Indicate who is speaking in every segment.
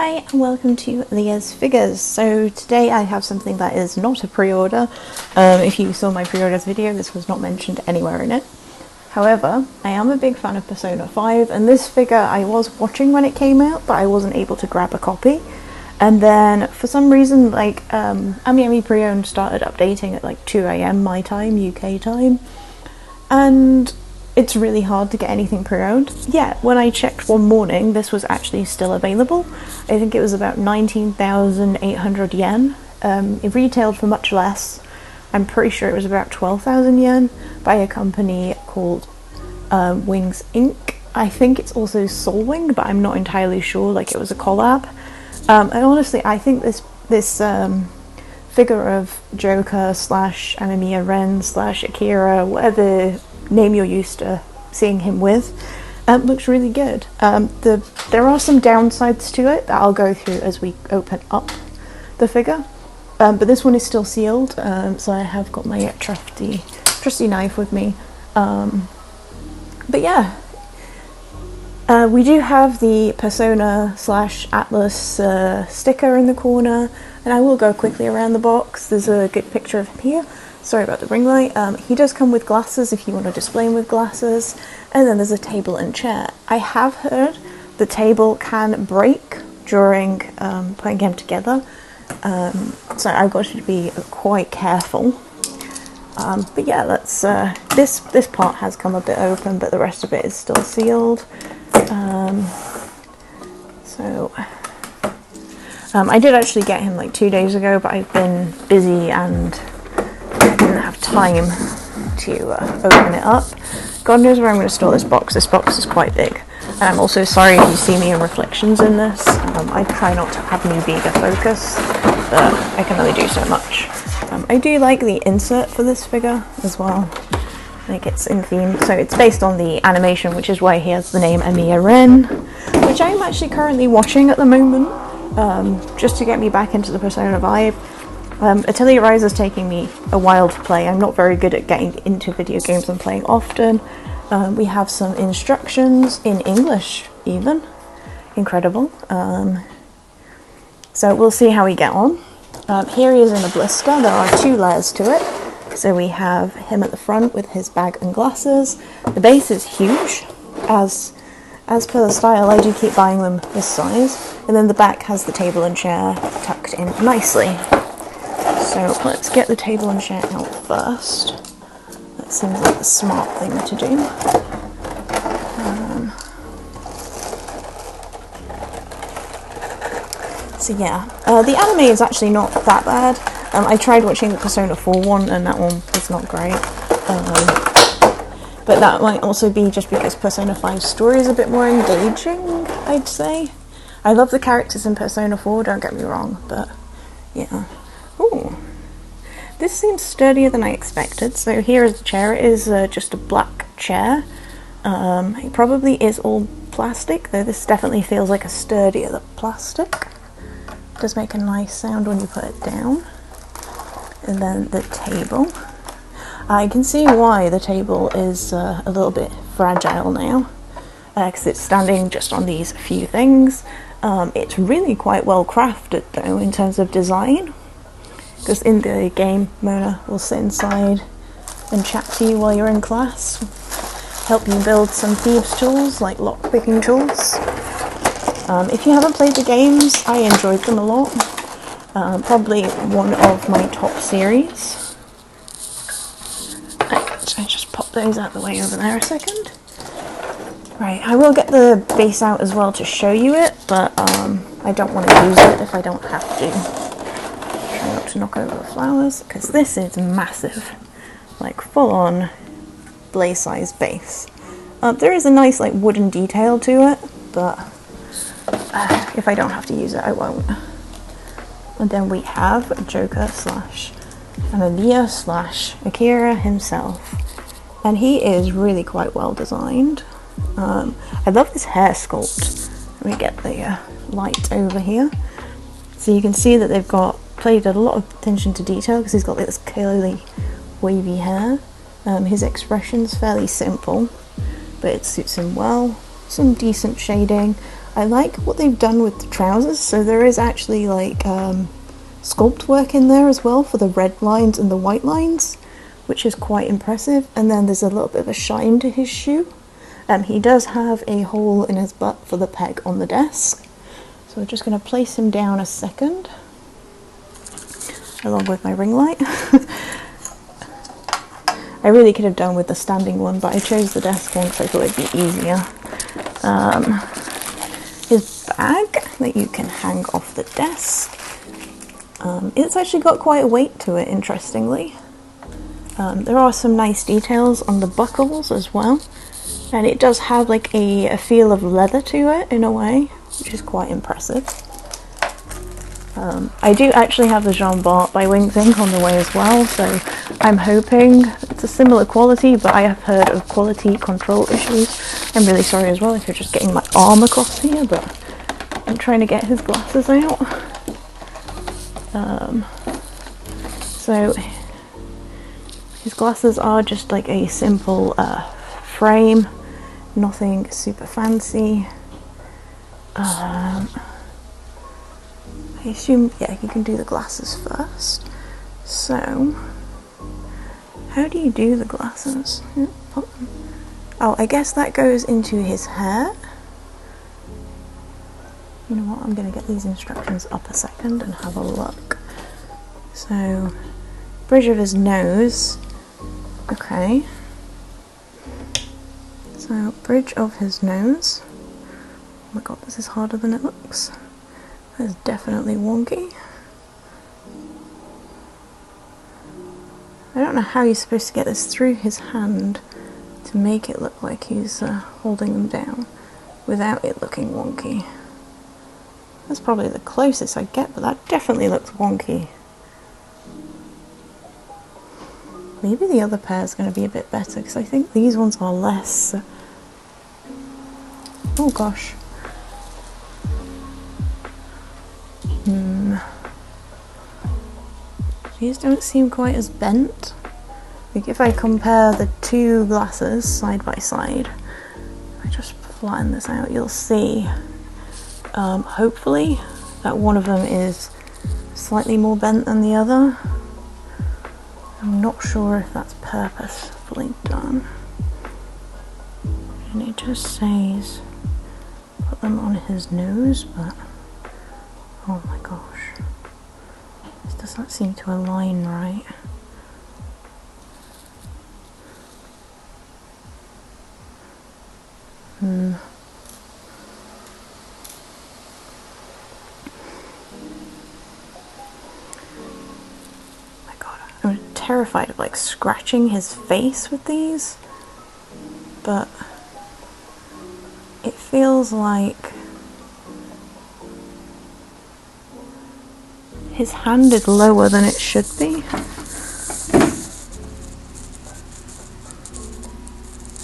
Speaker 1: Hi and welcome to Leah's Figures. So today I have something that is not a pre-order. If you saw my pre-orders video, this was not mentioned anywhere in it. However, I am a big fan of Persona 5, and this figure I was watching when it came out, but I wasn't able to grab a copy. And then for some reason, like Amamiya Pre-Owned started updating at like 2 AM my time, UK time, and it's really hard to get anything pre-owned. Yeah, when I checked one morning, this was actually still available. I think it was about 19,800 yen. It retailed for much less. I'm pretty sure it was about 12,000 yen by a company called Wings Inc. I think it's also Soul Wing, but I'm not entirely sure, like it was a collab. And honestly, I think this figure of Joker slash Amamiya Ren slash Akira, whatever name you're used to seeing him with, looks really good. There are some downsides to it that I'll go through as we open up the figure, but this one is still sealed, so I have got my trusty knife with me. But yeah, we do have the Persona slash Atlas sticker in the corner, and I will go quickly around the box. There's a good picture of him here. Sorry about the ring light. He does come with glasses if you want to display him with glasses, and then there's a table and chair. I have heard the table can break during putting him together, so I've got to be quite careful. But yeah, let's. This part has come a bit open, but the rest of it is still sealed. I did actually get him like 2 days ago, but I've been busy and I didn't have time to open it up. God knows where I'm going to store this box. This box is quite big, and I'm also sorry if you see me in reflections in this. I try not to have me being a focus, but I can only do so much. I do like the insert for this figure as well. Like, it's in theme, so it's based on the animation, which is why he has the name Amamiya Ren, which I'm actually currently watching at the moment, just to get me back into the Persona vibe. Atelier Rise is taking me a while to play. I'm not very good at getting into video games and playing often. We have some instructions in English even. Incredible. So we'll see how we get on. Here he is in a blister. There are 2 layers to it. So we have him at the front with his bag and glasses. The base is huge. As per the style, I do keep buying them this size. And then the back has the table and chair tucked in nicely. So let's get the table and chair out first. That seems like the smart thing to do. So yeah, the anime is actually not that bad. I tried watching the Persona 4 one, and that one was not great. But that might also be just because Persona 5's story is a bit more engaging, I'd say. I love the characters in Persona 4, don't get me wrong, but yeah. Ooh. This seems sturdier than I expected. So here is the chair. It is just a black chair. It probably is all plastic, though this definitely feels like a sturdier plastic. It does make a nice sound when you put it down. And then the table. I can see why the table is a little bit fragile now, because it's standing just on these few things. It's really quite well crafted though in terms of design, because in the game Mona will sit inside and chat to you while you're in class, help you build some thieves tools like lock-picking tools. If you haven't played the games, I enjoyed them a lot. Probably one of my top series. I just pop those out the way over there a second. Right, I will get the base out as well to show you it, but I don't want to use it if I don't have to. Try not to knock over the flowers, because this is massive. Like, full-on blaze-size base. There is a nice like wooden detail to it, but if I don't have to use it, I won't. And then we have Joker slash Amamiya slash Akira himself. And he is really quite well designed. I love this hair sculpt. Let me get the light over here. So you can see that they've played a lot of attention to detail, because he's got this curly, wavy hair. His expression's fairly simple, but it suits him well. Some decent shading. I like what they've done with the trousers, so there is actually like sculpt work in there as well for the red lines and the white lines, which is quite impressive. And then there's a little bit of a shine to his shoe. He does have a hole in his butt for the peg on the desk, so we're just going to place him down a second along with my ring light. I really could have done with the standing one, but I chose the desk one because I thought it'd be easier. His bag that you can hang off the desk. It's actually got quite a weight to it, interestingly. There are some nice details on the buckles as well, and it does have like a feel of leather to it in a way, which is quite impressive. I do actually have the Jean Bart by Wings Inc on the way as well, so I'm hoping it's a similar quality, but I have heard of quality control issues. I'm really sorry as well if you're just getting my arm across here, but I'm trying to get his glasses out. So his glasses are just like a simple frame, nothing super fancy. I assume, yeah, you can do the glasses first. So, how do you do the glasses? Oh, I guess that goes into his hair. You know what, I'm going to get these instructions up a second and have a look. So, bridge of his nose. Okay. So, bridge of his nose. Oh my god, this is harder than it looks. That's definitely wonky. I don't know how you're supposed to get this through his hand to make it look like he's holding them down without it looking wonky. That's probably the closest I get, but that definitely looks wonky. Maybe the other pair is going to be a bit better, because I think these ones are less... Oh gosh. These don't seem quite as bent. Like if I compare the two glasses side by side, if I just flatten this out, you'll see, hopefully, that one of them is slightly more bent than the other. I'm not sure if that's purposefully done. And it just says, put them on his nose, but oh my gosh. This doesn't seem to align right. Oh my god, I'm terrified of like scratching his face with these, but it feels like his hand is lower than it should be.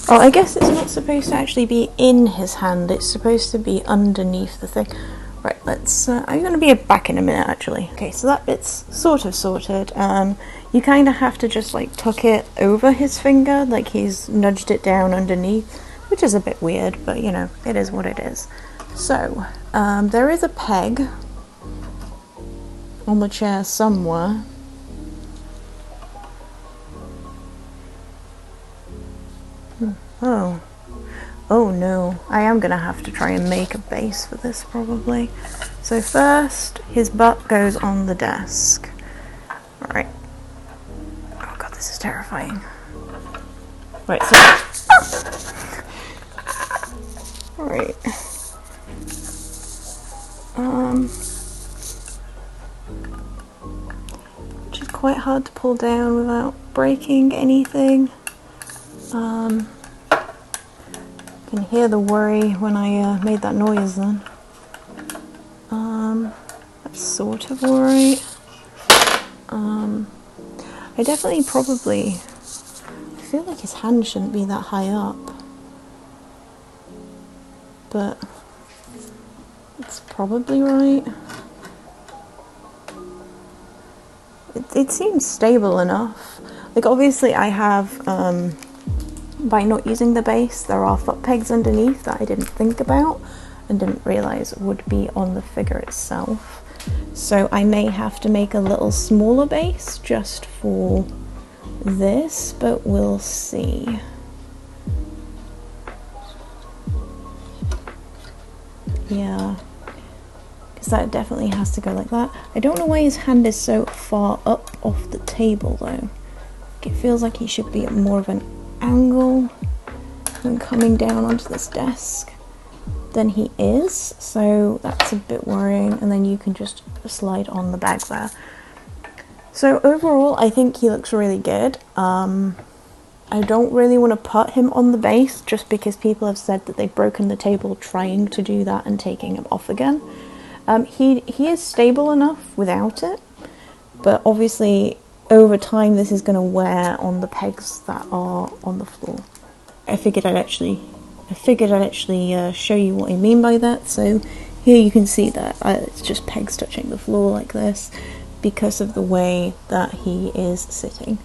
Speaker 1: Oh, I guess it's not supposed to actually be in his hand, it's supposed to be underneath the thing. Right, let's, I'm going to be back in a minute actually. Okay, so that bit's sort of sorted. You kind of have to just like tuck it over his finger, like he's nudged it down underneath, which is a bit weird, but you know, it is what it is. So, there is a peg on the chair somewhere. Oh. Oh no. I am gonna have to try and make a base for this probably. So first, his butt goes on the desk. Alright. Oh god, this is terrifying. Right, so... Alright. Which is quite hard to pull down without breaking anything. Can hear the worry when I made that noise then. That's sort of alright. I definitely probably... I feel like his hand shouldn't be that high up. But... it's probably right. It seems stable enough. Like obviously I have, by not using the base, there are foot pegs underneath that I didn't think about. and didn't realise would be on the figure itself. So I may have to make a little smaller base just for this, but we'll see. Yeah, because that definitely has to go like that. I don't know why his hand is so far up off the table though. It feels like he should be at more of an angle when coming down onto this desk than he is, so that's a bit worrying. And then you can just slide on the bag there. So overall I think he looks really good. I don't really want to put him on the base just because people have said that they've broken the table trying to do that and taking him off again. He is stable enough without it, but obviously over time this is going to wear on the pegs that are on the floor. I figured I'd actually show you what I mean by that. So here you can see that it's just pegs touching the floor like this because of the way that he is sitting.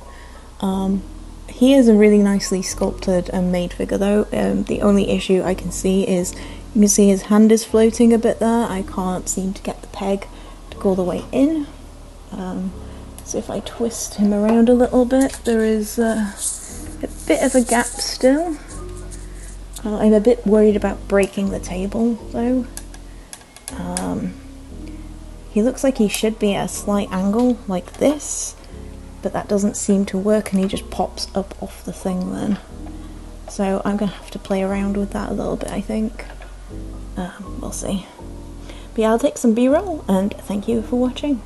Speaker 1: He is a really nicely sculpted and made figure though. The only issue I can see is you can see his hand is floating a bit there. I can't seem to get the peg to go all the way in. So if I twist him around a little bit, there is a bit of a gap still. I'm a bit worried about breaking the table though. He looks like he should be at a slight angle like this, but that doesn't seem to work and he just pops up off the thing then. So I'm going to have to play around with that a little bit, I think. We'll see. But yeah, I'll take some B-roll and thank you for watching.